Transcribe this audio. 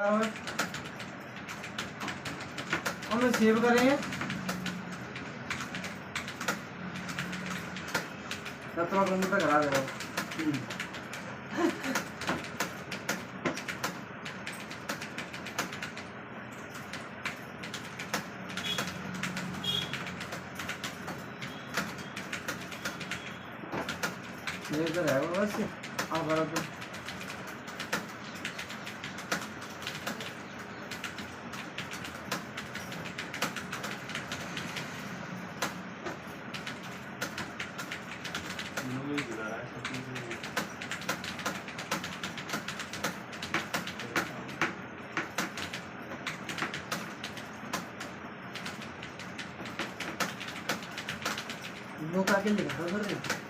हमें सेव करें सत्रह कंप्यूटर करा दे ये तो है बस आप करो तो नो का के लिखा कर रहे